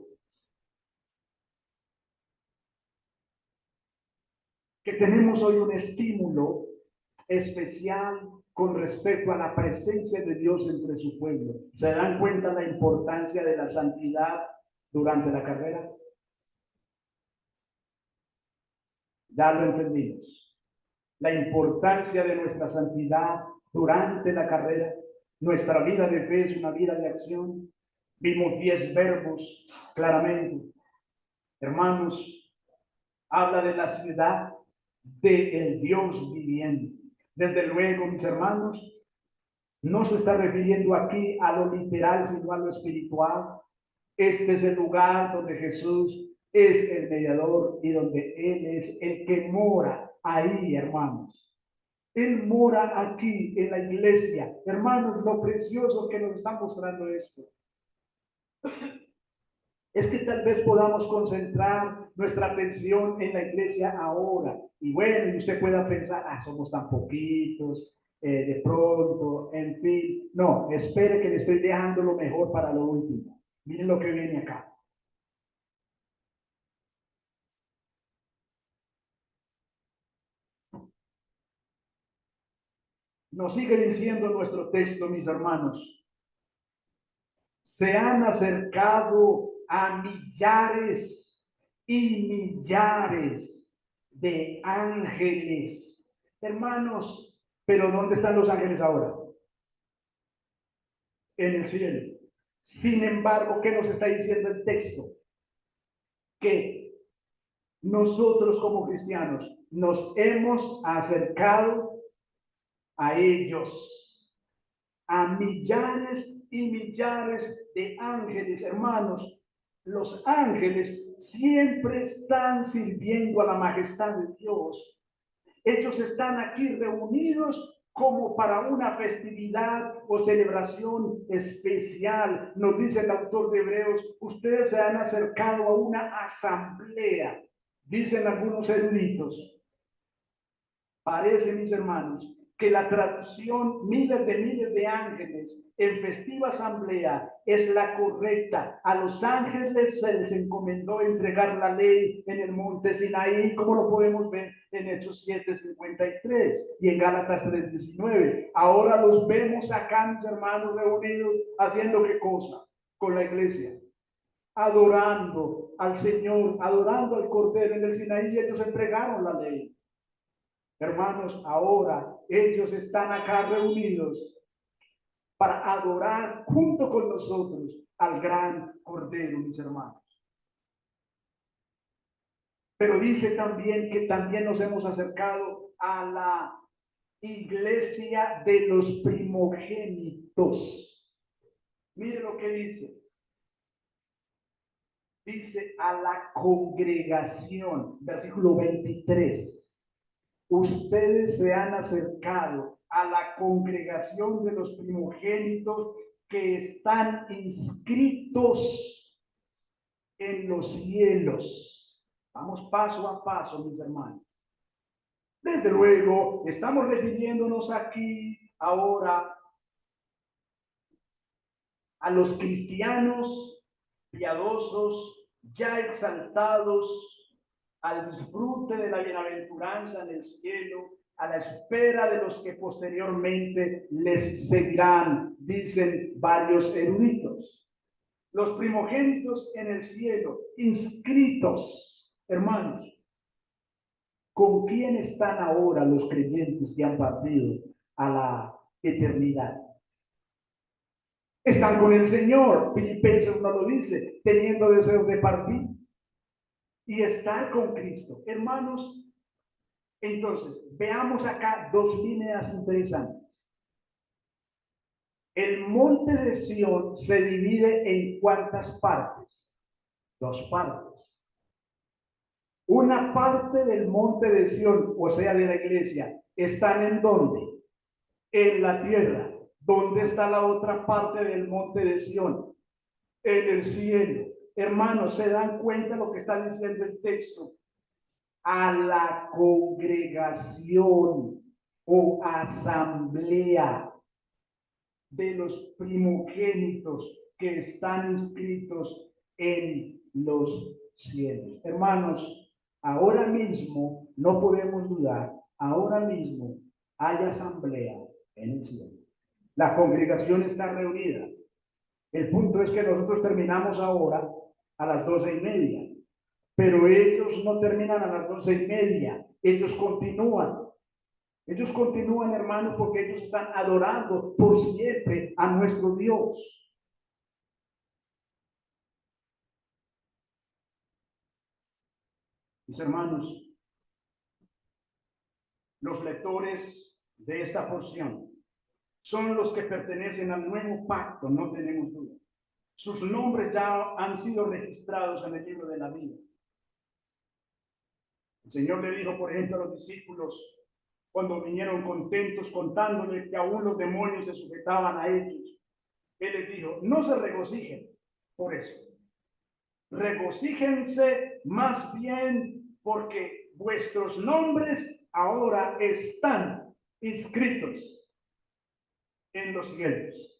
que tenemos hoy un estímulo especial con respecto a la presencia de Dios entre su pueblo. ¿Se dan cuenta la importancia de la santidad durante la carrera? Ya lo entendimos. La importancia de nuestra santidad durante la carrera. Nuestra vida de fe es una vida de acción. Vimos 10 verbos claramente. Hermanos, habla de la ciudad del Dios viviente. Desde luego, mis hermanos, no se está refiriendo aquí a lo literal, sino a lo espiritual. Este es el lugar donde Jesús es el mediador y donde Él es el que mora ahí, hermanos. Él mora aquí en la iglesia. Hermanos, lo precioso que nos está mostrando esto es que tal vez podamos concentrar nuestra atención en la iglesia ahora. Y bueno, y usted pueda pensar, somos tan poquitos, de pronto, en fin. No, espere que le estoy dejando lo mejor para lo último. Miren lo que viene acá. Nos sigue diciendo nuestro texto, mis hermanos. Se han acercado a millares y millares de ángeles. Hermanos, pero ¿dónde están los ángeles ahora? En el cielo. Sin embargo, ¿qué nos está diciendo el texto? Que nosotros como cristianos nos hemos acercado a ellos, a millares y millares de ángeles. Hermanos, los ángeles siempre están sirviendo a la majestad de Dios. Ellos están aquí reunidos como para una festividad o celebración especial. Nos dice el autor de Hebreos, ustedes se han acercado a una asamblea, dicen algunos eruditos. Parece, mis hermanos, que la traducción miles de ángeles en festiva asamblea es la correcta. A los ángeles se les encomendó entregar la ley en el monte Sinaí, como lo podemos ver en Hechos 7:53 y en Gálatas 3:19. Ahora los vemos acá, mis hermanos, reunidos, haciendo qué cosa. con la iglesia, adorando al Señor, adorando al Cordero en el Sinaí. Ellos entregaron la ley. Hermanos, ahora ellos están acá reunidos para adorar junto con nosotros al gran Cordero, mis hermanos. Pero dice también que también nos hemos acercado a la iglesia de los primogénitos. Mire lo que dice. Dice a la congregación, versículo 23. Ustedes se han acercado a la congregación de los primogénitos que están inscritos en los cielos. Vamos paso a paso, mis hermanos. Desde luego, estamos refiriéndonos aquí ahora a los cristianos piadosos, ya exaltados al disfrute de la bienaventuranza en el cielo, a la espera de los que posteriormente les seguirán, dicen varios eruditos. Los primogénitos en el cielo, inscritos, hermanos. ¿Con quién están ahora los creyentes que han partido a la eternidad? Están con el Señor. Filipenses nos lo dice, teniendo deseos de partir y estar con Cristo. Hermanos, entonces, veamos acá dos líneas interesantes. El monte de Sión se divide en ¿cuántas partes? Dos partes. Una parte del monte de Sión, o sea, de la iglesia, ¿están en dónde? En la tierra. ¿Dónde está la otra parte del monte de Sión? En el cielo. Hermanos, ¿se dan cuenta lo que está diciendo el texto? A la congregación o asamblea de los primogénitos que están inscritos en los cielos. Hermanos, ahora mismo no podemos dudar, ahora mismo hay asamblea en el cielo. La congregación está reunida. El punto es que nosotros terminamos ahora a las 12:30, pero ellos no terminan a las 12:30, ellos continúan. Ellos continúan, hermanos, porque ellos están adorando por siempre a nuestro Dios. Mis hermanos, los lectores de esta porción son los que pertenecen al nuevo pacto, no tenemos duda. Sus nombres ya han sido registrados en el libro de la vida. El Señor le dijo, por ejemplo, a los discípulos, cuando vinieron contentos contándole que aún los demonios se sujetaban a ellos, Él les dijo, no se regocijen por eso. Regocíjense más bien porque vuestros nombres ahora están inscritos en los cielos.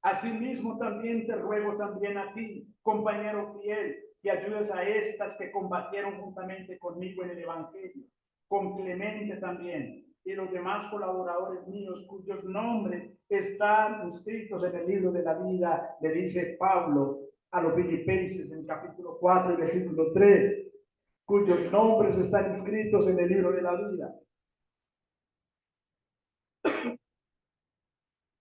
Asimismo también te ruego también a ti, compañero fiel, que ayudes a estas que combatieron juntamente conmigo en el Evangelio, con Clemente también, y los demás colaboradores míos cuyos nombres están inscritos en el libro de la vida, le dice Pablo a los Filipenses en capítulo 4 y versículo 3, cuyos nombres están inscritos en el libro de la vida.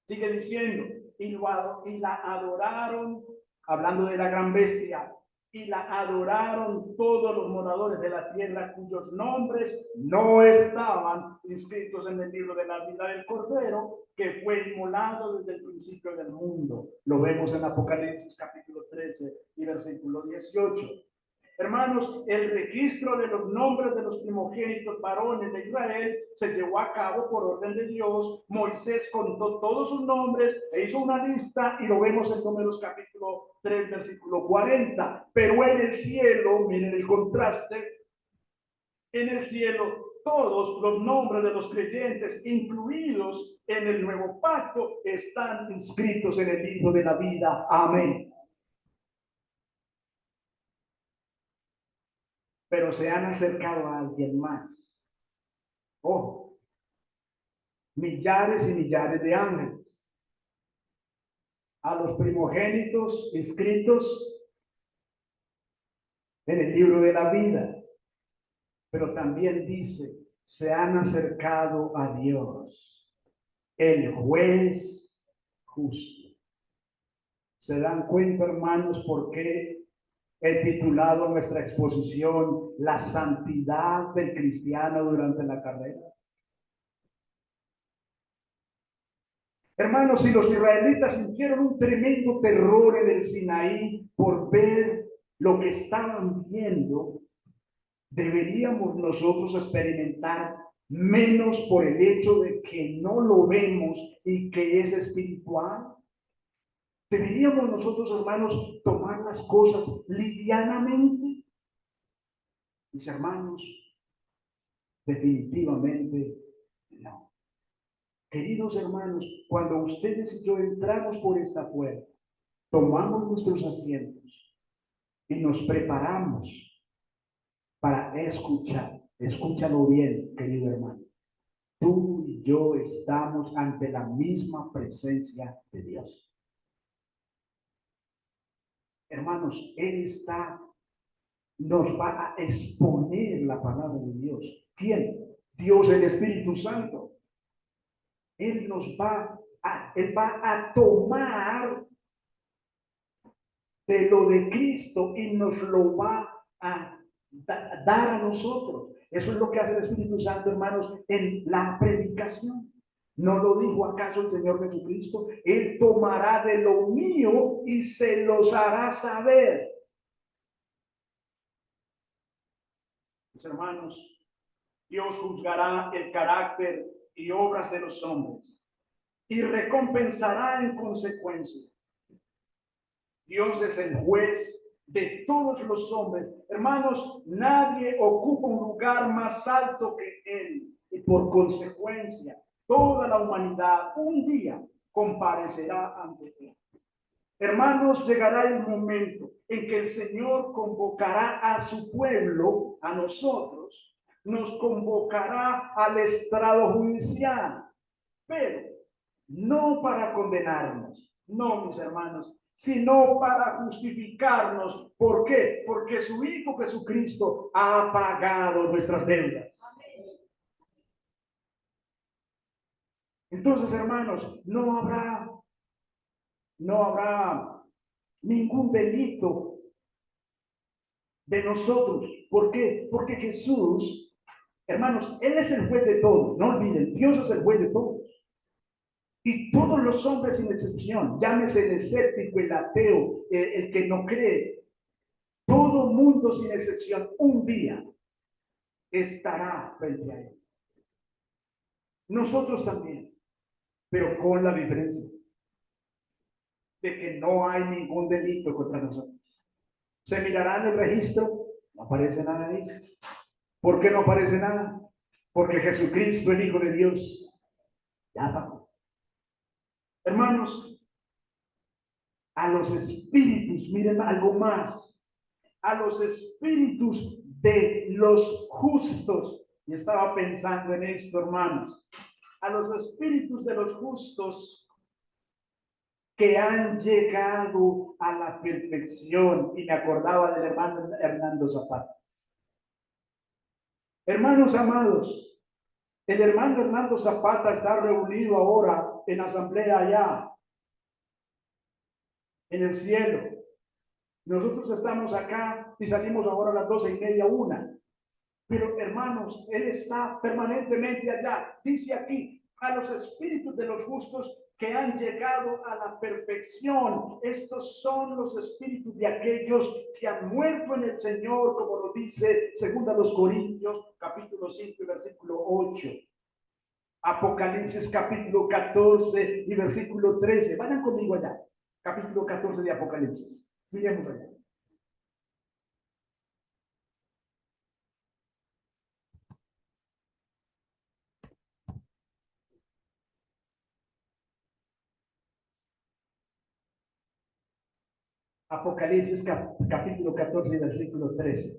Sigue diciendo, y la adoraron, hablando de la gran bestia, y la adoraron todos los moradores de la tierra cuyos nombres no estaban inscritos en el libro de la vida del Cordero, que fue inmolado desde el principio del mundo. Lo vemos en Apocalipsis capítulo 13 y versículo 18. Hermanos, el registro de los nombres de los primogénitos varones de Israel se llevó a cabo por orden de Dios. Moisés contó todos sus nombres e hizo una lista y lo vemos en Números capítulo 3, versículo 40. Pero en el cielo, miren el contraste, en el cielo todos los nombres de los creyentes, incluidos en el nuevo pacto, están inscritos en el libro de la vida. Amén. Pero se han acercado a alguien más. Ojo, millares y millares de ángeles. a los primogénitos inscritos en el libro de la vida, pero también dice, se han acercado a Dios, el juez justo. ¿Se dan cuenta, hermanos, por qué he titulado nuestra exposición La santidad del cristiano durante la carrera? Hermanos, si los israelitas sintieron un tremendo terror en el Sinaí por ver lo que estaban viendo, deberíamos nosotros experimentar menos por el hecho de que no lo vemos y que es espiritual. Deberíamos nosotros, hermanos, tomar las cosas livianamente. Mis hermanos, definitivamente no. Queridos hermanos, cuando ustedes y yo entramos por esta puerta, tomamos nuestros asientos y nos preparamos para escuchar. Escúchalo bien, querido hermano. Tú y yo estamos ante la misma presencia de Dios. Hermanos, Él nos va a exponer la palabra de Dios. ¿Quién? Dios, el Espíritu Santo. Él va a tomar de lo de Cristo y nos lo va a dar a nosotros. Eso es lo que hace el Espíritu Santo, hermanos, en la predicación. ¿No lo dijo acaso el Señor Jesucristo? Él tomará de lo mío y se los hará saber. Mis hermanos, Dios juzgará el carácter y obras de los hombres y recompensará en consecuencia. Dios es el juez de todos los hombres. Hermanos, nadie ocupa un lugar más alto que Él. Y por consecuencia, toda la humanidad un día comparecerá ante Él. Hermanos, llegará el momento en que el Señor convocará a su pueblo, a nosotros, nos convocará al estrado judicial, pero no para condenarnos, no, mis hermanos, sino para justificarnos. ¿Por qué? Porque su Hijo Jesucristo ha pagado nuestras deudas. Entonces, hermanos, no habrá ningún delito de nosotros. ¿Por qué? Porque Jesús, hermanos, Él es el juez de todos. No olviden, Dios es el juez de todos. Y todos los hombres sin excepción, llámese el escéptico, el ateo, el que no cree, todo mundo sin excepción, un día estará frente a Él. Nosotros también, pero con la diferencia de que no hay ningún delito contra nosotros. Se mirará en el registro, no aparece nada ahí. ¿Por qué no aparece nada? Porque Jesucristo, el Hijo de Dios, ya pagó. Hermanos, a los espíritus, miren algo más, a los espíritus de los justos, y estaba pensando en esto, hermanos, a los espíritus de los justos que han llegado a la perfección, y me acordaba del hermano Hernando Zapata. Hermanos amados, el hermano Hernando Zapata está reunido ahora en asamblea allá, en el cielo. Nosotros estamos acá y salimos ahora a las 12:30, 1. Pero hermanos, Él está permanentemente allá. Dice aquí, a los espíritus de los justos que han llegado a la perfección. Estos son los espíritus de aquellos que han muerto en el Señor, como lo dice 2 Corintios, capítulo 5 y versículo 8. Apocalipsis, capítulo 14 y versículo 13. Vayan conmigo allá. Capítulo 14 de Apocalipsis. Miremos allá. Apocalipsis capítulo 14 y versículo 13.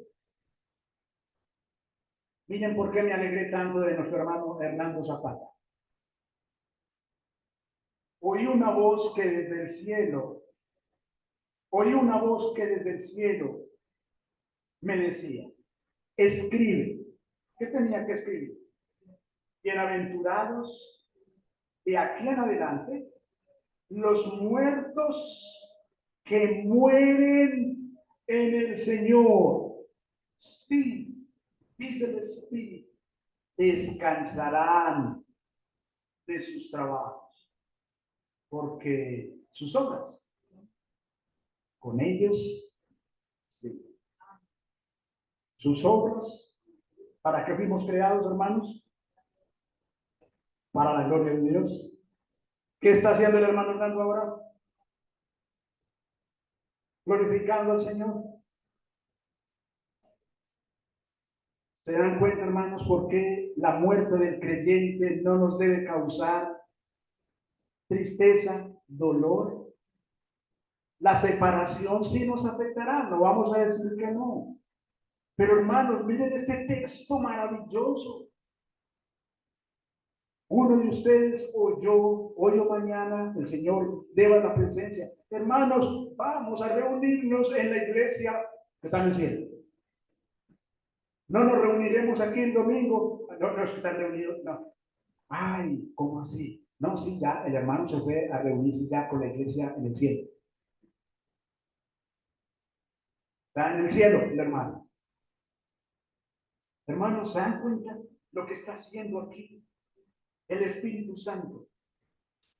Miren por qué me alegré tanto de nuestro hermano Hernando Zapata. Hoy oí una voz que desde el cielo, oí una voz que desde el cielo me decía, escribe. ¿Qué tenía que escribir? Bienaventurados de aquí en adelante los muertos que mueren en el Señor. Sí, dice el Espíritu, descansarán de sus trabajos, porque sus obras con ellos, sí. Sus obras, ¿para qué fuimos creados, hermanos? Para la gloria de Dios. ¿Qué está haciendo el hermano Hernando ahora? Glorificando al Señor. ¿Se dan cuenta, hermanos, por qué la muerte del creyente no nos debe causar tristeza, dolor? La separación sí nos afectará, no vamos a decir que no. Pero hermanos, miren este texto maravilloso. Uno de ustedes o yo, hoy o mañana, el Señor deba la presencia. Hermanos, vamos a reunirnos en la iglesia que está en el cielo. No nos reuniremos aquí el domingo. No, no es que están reunidos, no. Ay, ¿cómo así? No, sí, ya, el hermano se fue a reunirse ya con la iglesia en el cielo. Está en el cielo el hermano. Hermanos, ¿se dan cuenta lo que está haciendo aquí el Espíritu Santo?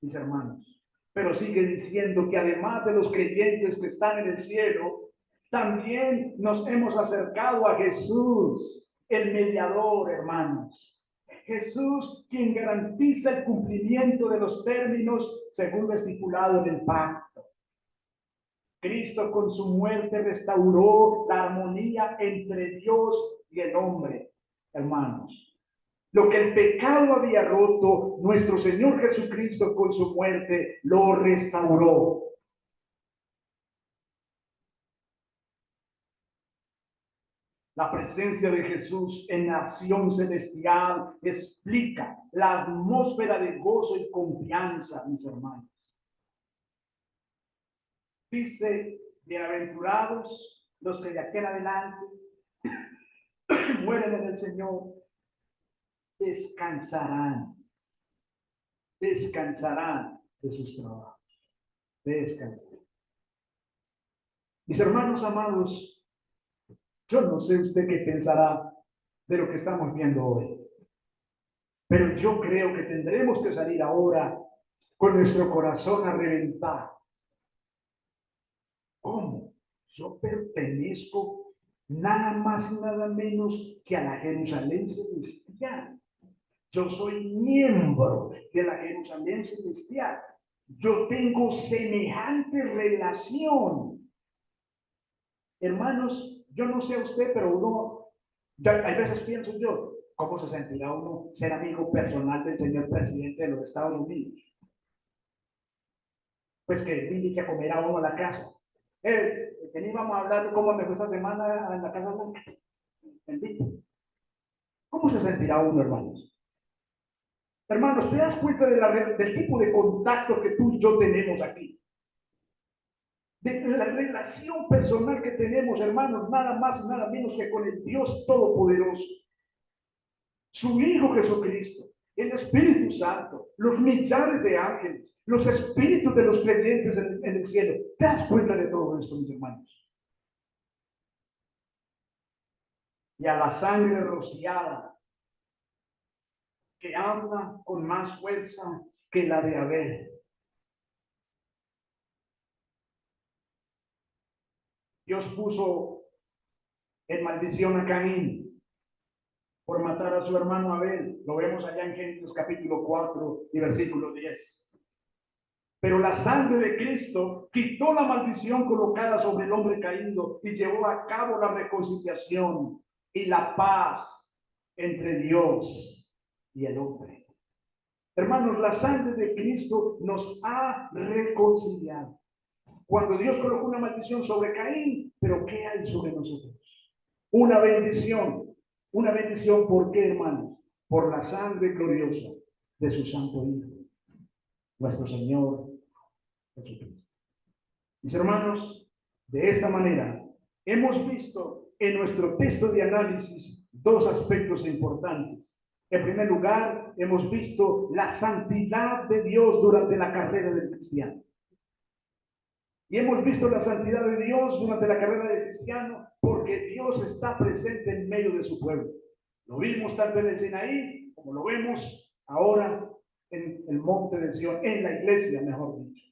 Mis hermanos. Pero sigue diciendo que además de los creyentes que están en el cielo, también nos hemos acercado a Jesús, el mediador, hermanos. Jesús, quien garantiza el cumplimiento de los términos según lo estipulado en el pacto. Cristo con su muerte restauró la armonía entre Dios y el hombre, hermanos. Lo que el pecado había roto, nuestro Señor Jesucristo con su muerte lo restauró. La presencia de Jesús en la acción celestial explica la atmósfera de gozo y confianza, mis hermanos. Dice, bienaventurados los que de aquí en adelante mueren en el Señor, descansarán de sus trabajos, descansarán. Mis hermanos amados, yo no sé usted qué pensará de lo que estamos viendo hoy, pero yo creo que tendremos que salir ahora con nuestro corazón a reventar. ¿Cómo? Yo pertenezco nada más y nada menos que a la Jerusalén celestial. Yo soy miembro de la Jerusalén celestial. Yo tengo semejante relación. Hermanos, yo no sé a usted, pero hay veces pienso yo, ¿cómo se sentirá uno ser amigo personal del señor presidente de los Estados Unidos? Pues que invite a comer a uno a la casa. Que íbamos a hablar de cómo me fue esta semana en la Casa Blanca. ¿Cómo se sentirá uno, hermanos? Hermanos, ¿te das cuenta del tipo de contacto que tú y yo tenemos aquí? De la relación personal que tenemos, hermanos, nada más y nada menos que con el Dios Todopoderoso. Su Hijo Jesucristo, el Espíritu Santo, los millares de ángeles, los espíritus de los creyentes en el cielo. ¿Te das cuenta de todo esto, mis hermanos? Y a la sangre rociada, que habla con más fuerza que la de Abel. Dios puso en maldición a Caín por matar a su hermano Abel. Lo vemos allá en Génesis capítulo 4 y versículo 10. Pero la sangre de Cristo quitó la maldición colocada sobre el hombre caído y llevó a cabo la reconciliación y la paz entre Dios y el hombre. Hermanos, la sangre de Cristo nos ha reconciliado. Cuando Dios colocó una maldición sobre Caín, pero ¿qué hay sobre nosotros? Una bendición. Una bendición, ¿por qué, hermanos? Por la sangre gloriosa de su Santo Hijo, nuestro Señor Jesucristo. Mis hermanos, de esta manera hemos visto en nuestro texto de análisis dos aspectos importantes. En primer lugar, hemos visto la santidad de Dios durante la carrera del cristiano. Y hemos visto la santidad de Dios durante la carrera del cristiano porque Dios está presente en medio de su pueblo. Lo vimos tanto en el Sinaí como lo vemos ahora en el monte de Sion, en la iglesia, mejor dicho.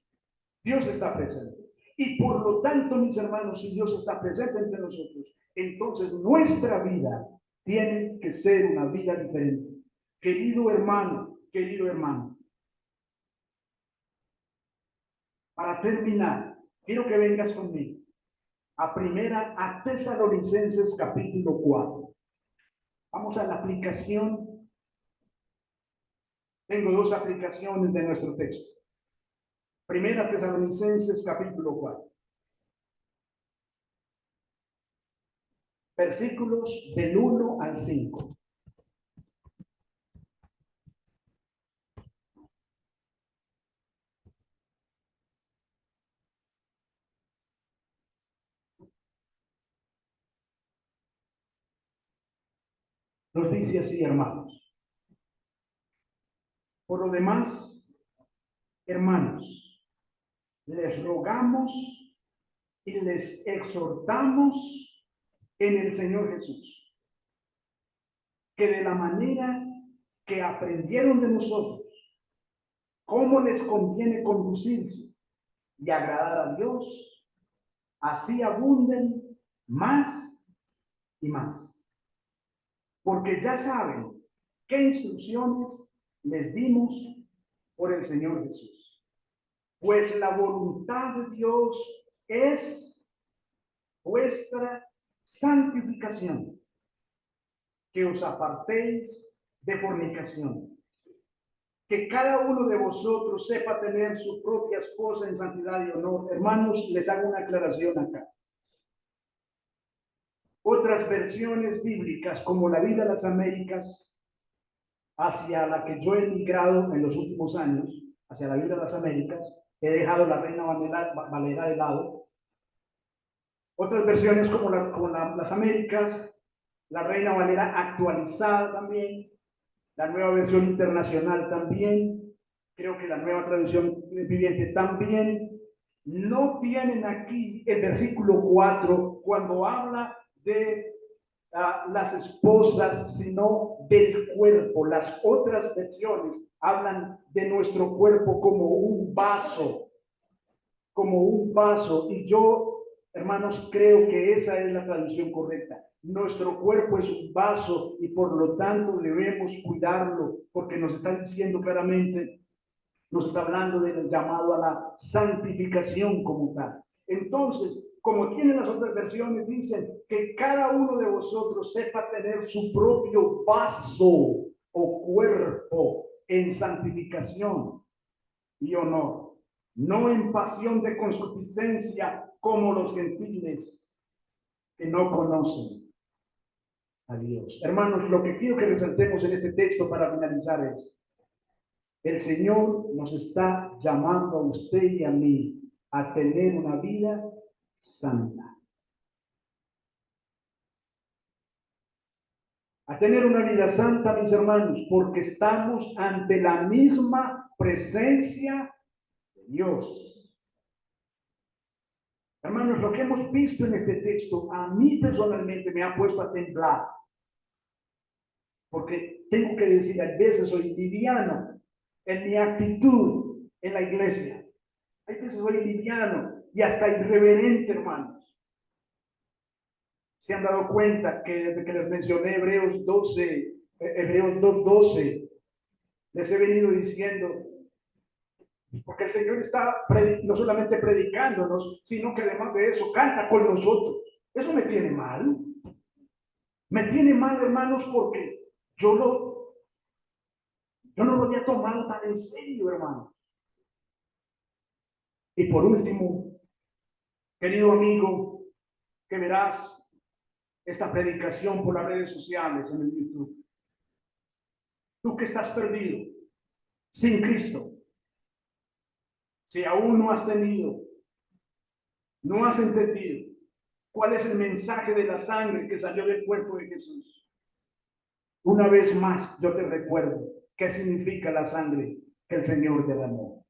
Dios está presente. Y por lo tanto, mis hermanos, si Dios está presente entre nosotros, entonces nuestra vida tiene que ser una vida diferente. Querido hermano, para terminar, quiero que vengas conmigo a Tesalonicenses capítulo 4. Vamos a la aplicación. Tengo dos aplicaciones de nuestro texto. Primera Tesalonicenses capítulo 4. Versículos del 1 al 5. Nos dice así, hermanos. Por lo demás, hermanos, les rogamos y les exhortamos en el Señor Jesús, que de la manera que aprendieron de nosotros, cómo les conviene conducirse y agradar a Dios, así abunden más y más. Porque ya saben qué instrucciones les dimos por el Señor Jesús. Pues la voluntad de Dios es vuestra santificación, que os apartéis de fornicación, que cada uno de vosotros sepa tener su propia esposa en santidad y honor. Hermanos, les hago una aclaración acá. Otras versiones bíblicas, como la Vida de las Américas, hacia la que yo he migrado en los últimos años, hacia la Vida de las Américas, he dejado la Reina Valera de lado. Otras versiones como las Américas, la Reina Valera actualizada también, la nueva versión internacional también, creo que la nueva traducción viviente también, no tienen aquí el versículo 4 cuando habla de las esposas, sino del cuerpo. Las otras versiones hablan de nuestro cuerpo como un vaso, y yo, hermanos, creo que esa es la traducción correcta. Nuestro cuerpo es un vaso y por lo tanto debemos cuidarlo, porque nos está diciendo claramente, nos está hablando del llamado a la santificación como tal. Entonces, como tienen las otras versiones, dicen que cada uno de vosotros sepa tener su propio vaso o cuerpo en santificación y honor, no en pasión de concupiscencia como los gentiles que no conocen a Dios. Hermanos, lo que quiero que resaltemos en este texto para finalizar es: el Señor nos está llamando a usted y a mí a tener una vida santa. A tener una vida santa, mis hermanos, porque estamos ante la misma presencia de Dios. Hermanos, lo que hemos visto en este texto, a mí personalmente me ha puesto a temblar. Porque tengo que decir, a veces soy liviano en mi actitud en la iglesia. A veces soy liviano y hasta irreverente, hermanos. Se han dado cuenta que desde que les mencioné Hebreos 2:12, les he venido diciendo, porque el Señor está no solamente predicándonos, sino que además de eso canta con nosotros. Eso me tiene mal. Me tiene mal, hermanos, porque yo no lo había tomado tan en serio, hermanos. Y por último, querido amigo, que verás esta predicación por las redes sociales en el YouTube. Tú que estás perdido, sin Cristo, Si aún no has tenido, no has entendido cuál es el mensaje de la sangre que salió del cuerpo de Jesús, una vez más yo te recuerdo qué significa la sangre que el Señor te derramó.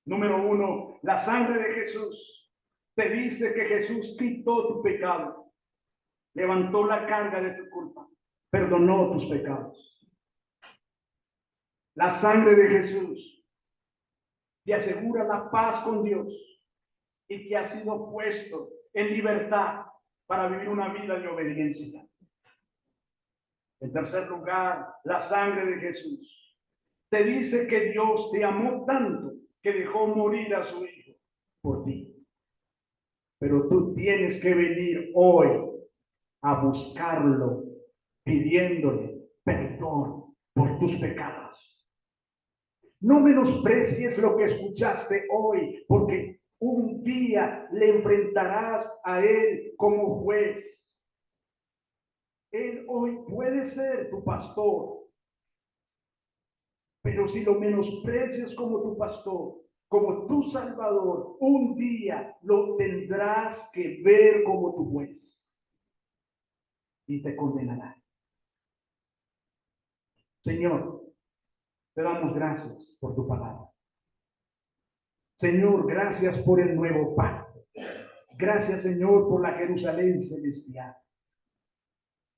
Número uno, la sangre de Jesús te dice que Jesús quitó tu pecado, levantó la carga de tu culpa, perdonó tus pecados. La sangre de Jesús te asegura la paz con Dios y que has sido puesto en libertad para vivir una vida de obediencia. En tercer lugar, la sangre de Jesús te dice que Dios te amó tanto que dejó morir a su Hijo por ti. Pero tú tienes que venir hoy a buscarlo, pidiéndole perdón por tus pecados. No menosprecies lo que escuchaste hoy, porque un día le enfrentarás a Él como juez. Él hoy puede ser tu pastor, pero si lo menosprecias como tu pastor, como tu Salvador, un día lo tendrás que ver como tu juez y te condenará. Señor, te damos gracias por tu palabra. Señor, gracias por el nuevo pacto. Gracias, Señor, por la Jerusalén celestial.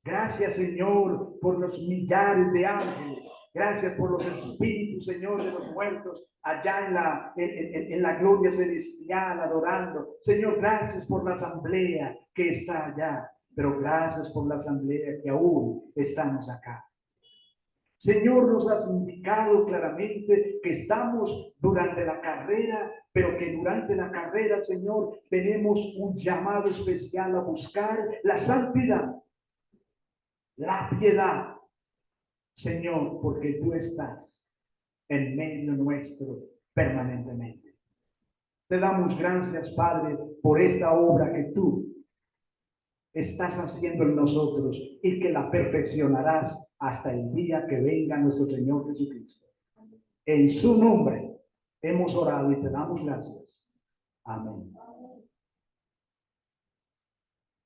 Gracias, Señor, por los millares de ángeles. Gracias por los espíritus, Señor, de los muertos allá en la gloria celestial adorando. Señor, gracias por la asamblea que está allá, pero gracias por la asamblea que aún estamos acá. Señor, nos has indicado claramente que estamos durante la carrera, pero que durante la carrera, Señor, tenemos un llamado especial a buscar la santidad, la piedad, Señor, porque tú estás en medio nuestro permanentemente. Te damos gracias, Padre, por esta obra que tú estás haciendo en nosotros y que la perfeccionarás hasta el día que venga nuestro Señor Jesucristo. En su nombre hemos orado y te damos gracias. Amén.